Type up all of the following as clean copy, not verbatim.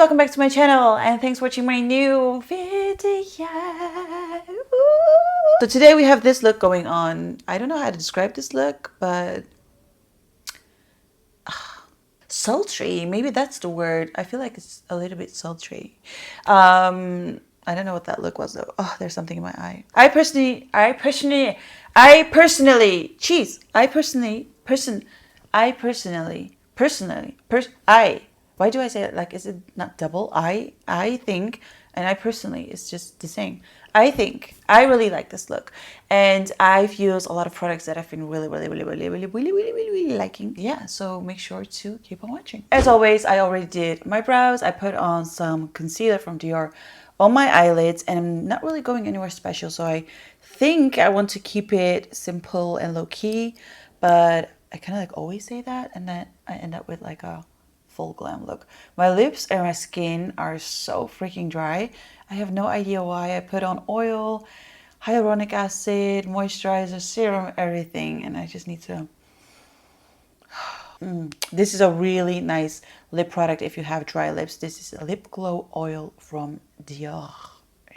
welcome back to my channel and thanks for watching my new video. So today we have this look going on. I don't know how to describe this look, but sultry, maybe that's the word. I feel like it's a little bit sultry. I don't know what that look was though. Oh, there's something in my eye. I personally, why do I say it like, is it not double? I think, and I personally, it's just the same. I think I really like this look, and I've used a lot of products that I've been really liking. Yeah, so make sure to keep on watching. As always, I already did my brows. I put on some concealer from Dior on my eyelids, and I'm not really going anywhere special, so I think I want to keep it simple and low-key, but I kind of like always say that, and then I end up with like a full glam look. My lips and my skin are so freaking dry. I have no idea why. I put on oil, hyaluronic acid, moisturizer, serum, everything, and I just need to This is a really nice lip product if you have dry lips. This is a lip glow oil from Dior.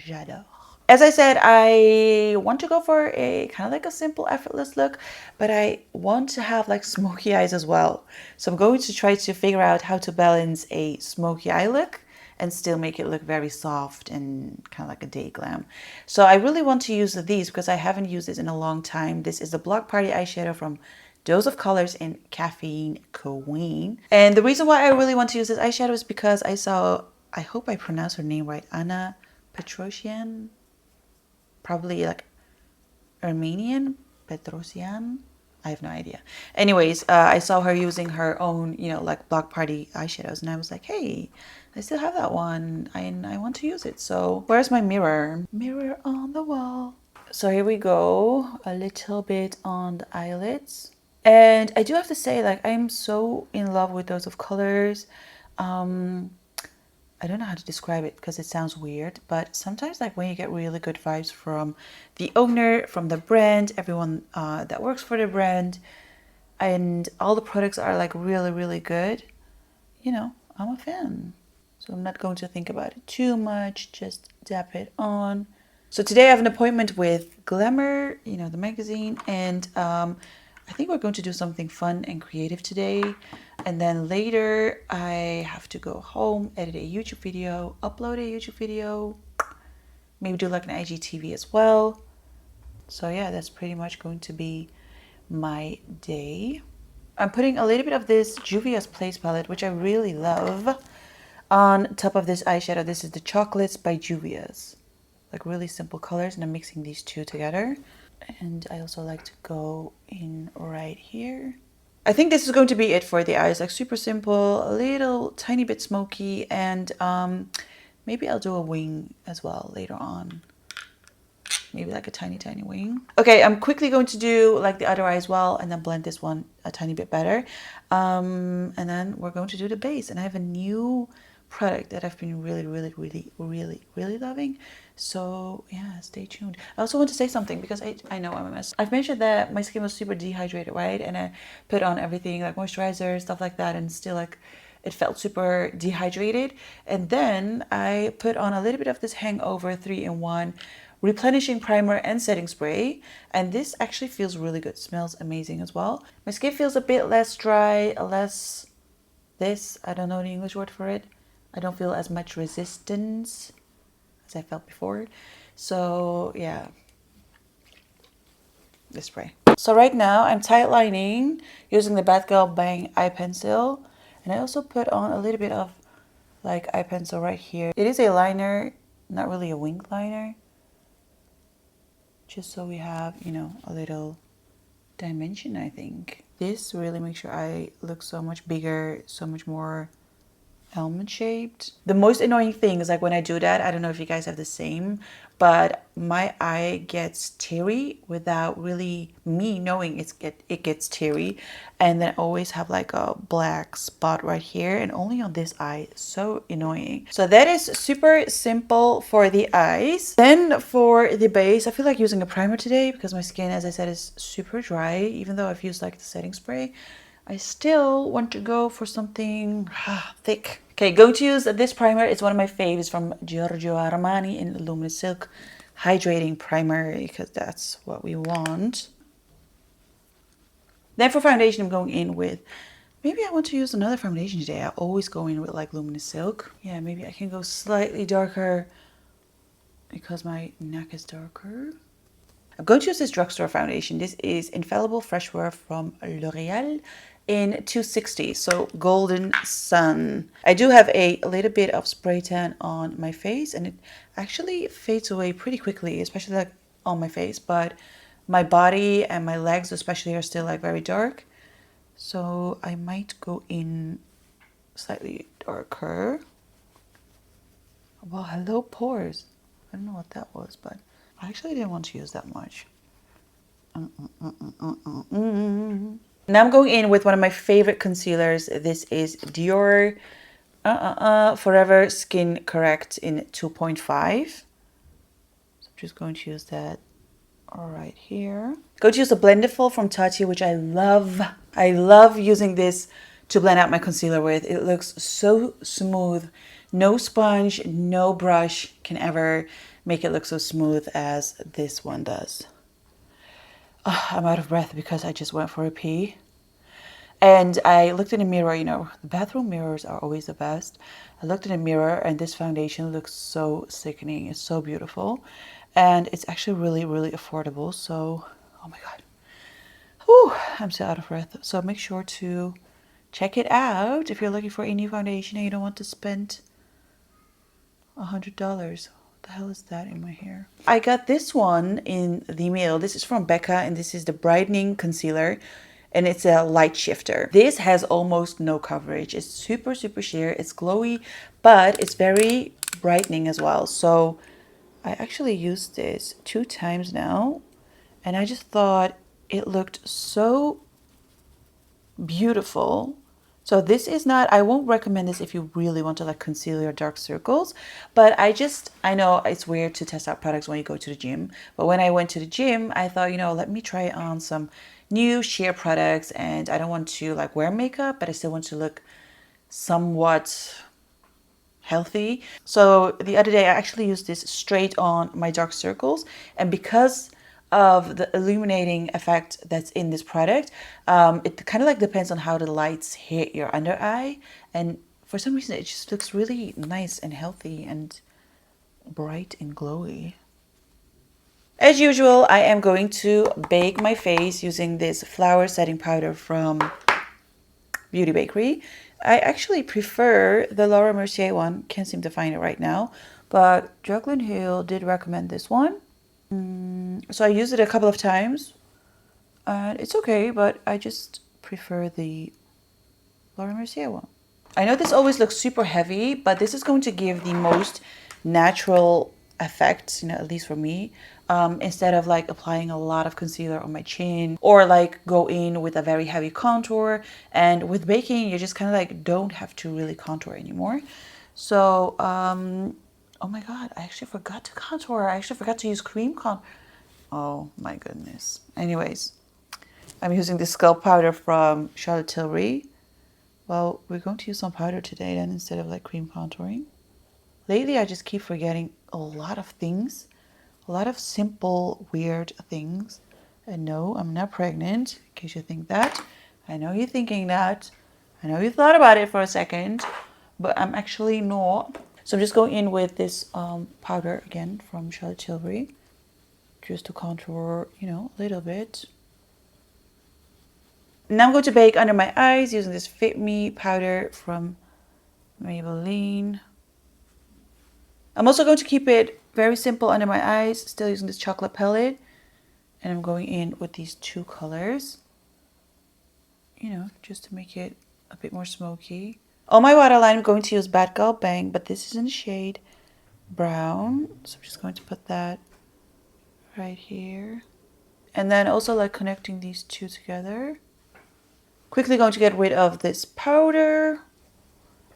J'adore. As I said, I want to go for a kind of like a simple, effortless look, but I want to have like smoky eyes as well. So I'm going to try to figure out how to balance a smoky eye look and still make it look very soft and kind of like a day glam. So I really want to use these because I haven't used this in a long time. This is the Block Party eyeshadow from Dose of Colors in Caffeine Queen. And the reason why I really want to use this eyeshadow is because I saw, I hope I pronounced her name right, Anna Petrosian, probably like Armenian, Petrosian. I have no idea. Anyways, I saw her using her own, like Block Party eyeshadows, and I was like, hey, I still have that one, and I want to use it. So where's my mirror? Mirror on the wall. So here we go, a little bit on the eyelids. And I do have to say, like, I'm so in love with Dose of Colors. I don't know how to describe it because it sounds weird, but sometimes like when you get really good vibes from the owner, from the brand, everyone that works for the brand, and all the products are like really, really good, I'm a fan. So I'm not going to think about it too much, just dab it on. So today I have an appointment with Glamour, the magazine, and I think we're going to do something fun and creative today. And then later I have to go home, edit a YouTube video, upload a YouTube video, maybe do like an IGTV as well. So yeah, that's pretty much going to be my day. I'm putting a little bit of this Juvia's Place palette, which I really love, on top of this eyeshadow. This is the Chocolates by Juvia's. Like really simple colors, and I'm mixing these two together. And I also like to go in right here. I think this is going to be it for the eyes, like super simple, a little tiny bit smoky, and maybe I'll do a wing as well later on. Maybe like a tiny wing. Okay, I'm quickly going to do like the other eye as well, and then blend this one a tiny bit better. And then we're going to do the base, and I have a new product that I've been really loving. So yeah, stay tuned. I also want to say something because I know I'm a mess. I've mentioned that my skin was super dehydrated, right? And I put on everything like moisturizer, stuff like that, and still like it felt super dehydrated. And then I put on a little bit of this Hangover 3-in-1 replenishing primer and setting spray, and this actually feels really good. Smells amazing as well. My skin feels a bit less dry, less this, I don't know the English word for it. I don't feel as much resistance as I felt before. So yeah, this spray. So right now I'm tight lining using the Bad Girl Bang eye pencil, and I also put on a little bit of like eye pencil right here. It is a liner, not really a wing liner, just so we have, a little dimension. I think this really makes your eye look so much bigger, so much more almond shaped. The most annoying thing is like when I do that, I don't know if you guys have the same, but my eye gets teary without really me knowing it gets teary, and then I always have like a black spot right here, and only on this eye. So annoying. So that is super simple for the eyes. Then for the base, I feel like using a primer today because my skin, as I said, is super dry. Even though I've used like the setting spray, I still want to go for something thick. Okay, going to use this primer. It's one of my faves from Giorgio Armani in Luminous Silk Hydrating Primer, because that's what we want. Then for foundation, I'm going in with, maybe I want to use another foundation today. I always go in with like Luminous Silk. Yeah, maybe I can go slightly darker because my neck is darker. I'm going to use this drugstore foundation. This is Infallible Freshwear from L'Oreal in 260, so Golden Sun. I do have a little bit of spray tan on my face, and it actually fades away pretty quickly, especially like on my face, but my body and my legs especially are still like very dark. So I might go in slightly darker. Well, hello pores. I don't know what that was, but I actually didn't want to use that much. Now I'm going in with one of my favorite concealers. This is Dior Forever Skin Correct in 2.5. So I'm just going to use that right here. Going to use a Blendiful from Tati, which I love. I love using this to blend out my concealer with. It looks so smooth. No sponge, no brush can ever make it look so smooth as this one does. Oh, I'm out of breath because I just went for a pee. And I looked in the mirror, you know, the bathroom mirrors are always the best. I looked in the mirror and this foundation looks so sickening. It's so beautiful. And it's actually really, really affordable. So, oh my God. Whew, I'm so out of breath. So make sure to check it out if you're looking for a new foundation and you don't want to spend $100. What the hell is that in my hair? I got this one in the mail. This is from Becca and this is the Brightening Concealer. And it's a light shifter. This has almost no coverage. It's super, super sheer. It's glowy, but it's very brightening as well. So I actually used this 2 times now. And I just thought it looked so beautiful. So this is not, I won't recommend this if you really want to like conceal your dark circles, but I know it's weird to test out products when you go to the gym, but when I went to the gym, I thought, you know, let me try on some new sheer products, and I don't want to like wear makeup, but I still want to look somewhat healthy. So the other day I actually used this straight on my dark circles, and because of the illuminating effect that's in this product, it kind of like depends on how the lights hit your under eye, and for some reason it just looks really nice and healthy and bright and glowy. As usual, I am going to bake my face using this flower setting powder from Beauty Bakery. I actually prefer the Laura Mercier one. Can't seem to find it right now, but Jaclyn Hill did recommend this one. So I used it a couple of times and it's okay, but I just prefer the Laura Mercier one. I know this always looks super heavy, but this is going to give the most natural effect, you know, at least for me, instead of like applying a lot of concealer on my chin or like go in with a very heavy contour. And with baking, you just kind of like don't have to really contour anymore. So, oh my God, I actually forgot to contour. I actually forgot to use cream contour. Oh my goodness. Anyways, I'm using this Sculpt powder from Charlotte Tilbury. Well, we're going to use some powder today then instead of like cream contouring. Lately, I just keep forgetting a lot of things, a lot of simple, weird things. And no, I'm not pregnant, in case you think that. I know you're thinking that. I know you thought about it for a second, but I'm actually not. So I'm just going in with this powder again from Charlotte Tilbury, just to contour, you know, a little bit. Now I'm going to bake under my eyes using this Fit Me powder from Maybelline. I'm also going to keep it very simple under my eyes, still using this chocolate palette. And I'm going in with these 2 colors, you know, just to make it a bit more smoky. On my waterline, I'm going to use Bad Girl Bang, but this is in the shade brown. So I'm just going to put that right here. And then also like connecting these 2 together. Quickly going to get rid of this powder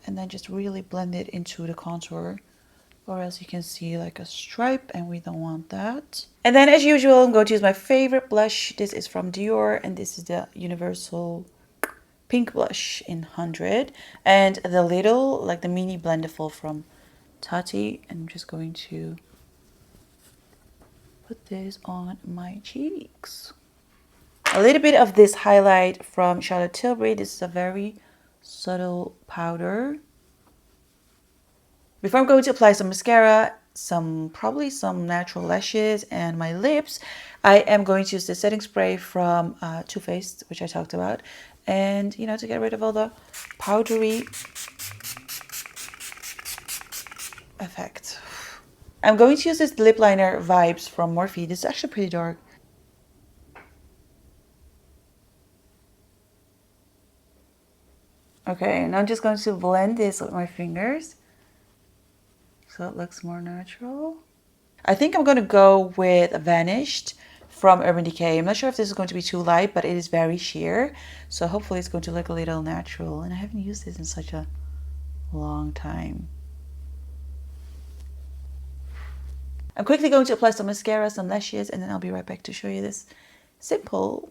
and then just really blend it into the contour, or else you can see like a stripe and we don't want that. And then as usual, I'm going to use my favorite blush. This is from Dior and this is the Universal pink blush in 100, and the little, like the mini blendable from Tati. And I'm just going to put this on my cheeks. A little bit of this highlight from Charlotte Tilbury. This is a very subtle powder. Before I'm going to apply some mascara, probably some natural lashes, and my lips, I am going to use the setting spray from Too Faced, which I talked about, and you know, to get rid of all the powdery effect. I'm going to use this lip liner Vibes from Morphe. This is actually pretty dark. Okay, and I'm just going to blend this with my fingers so it looks more natural. I think I'm going to go with Vanished from Urban Decay. I'm not sure if this is going to be too light, but it is very sheer. So hopefully it's going to look a little natural. And I haven't used this in such a long time. I'm quickly going to apply some mascara, some lashes, and then I'll be right back to show you this simple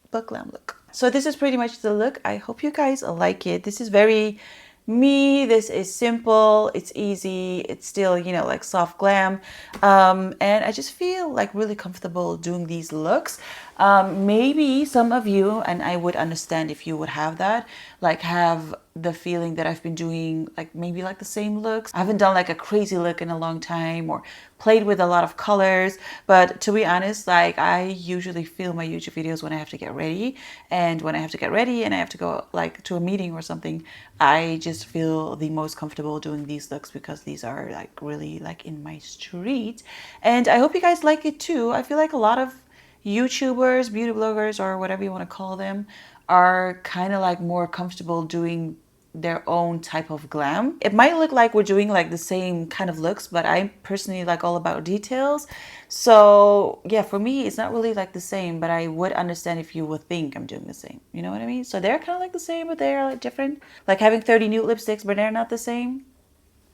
but glam look. So this is pretty much the look. I hope you guys like it. This is very me. This is simple, it's easy, it's still, you know, like soft glam, and I just feel like really comfortable doing these looks. Maybe some of you, and I would understand if you would have that, like have the feeling that I've been doing like maybe like the same looks. I haven't done like a crazy look in a long time or played with a lot of colors, but to be honest, like I usually film my YouTube videos when I have to get ready, and when I have to get ready and I have to go like to a meeting or something, I just feel the most comfortable doing these looks because these are like really like in my street. And I hope you guys like it too. I feel like a lot of YouTubers, beauty bloggers, or whatever you want to call them, are kind of like more comfortable doing their own type of glam. It might look like we're doing like the same kind of looks, but I personally like all about details. So yeah, for me, it's not really like the same, but I would understand if you would think I'm doing the same. You know what I mean? So they're kind of like the same, but they're like different. Like having 30 nude lipsticks, but they're not the same.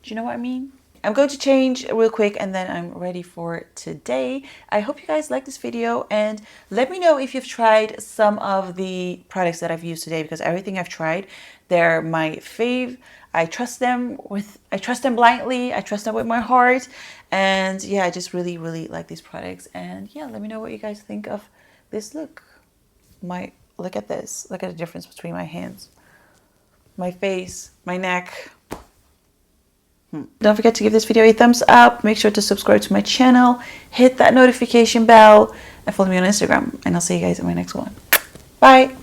Do you know what I mean? I'm going to change real quick and then I'm ready for today. I hope you guys like this video, and let me know if you've tried some of the products that I've used today, because everything I've tried, they're my fave. I trust them blindly. I trust them with my heart. And yeah, I just really, really like these products. And yeah, let me know what you guys think of this look. Look at this. Look at the difference between my hands, my face, my neck. Don't forget to give this video a thumbs up. Make sure to subscribe to my channel. Hit that notification bell and follow me on Instagram. And I'll see you guys in my next one. Bye.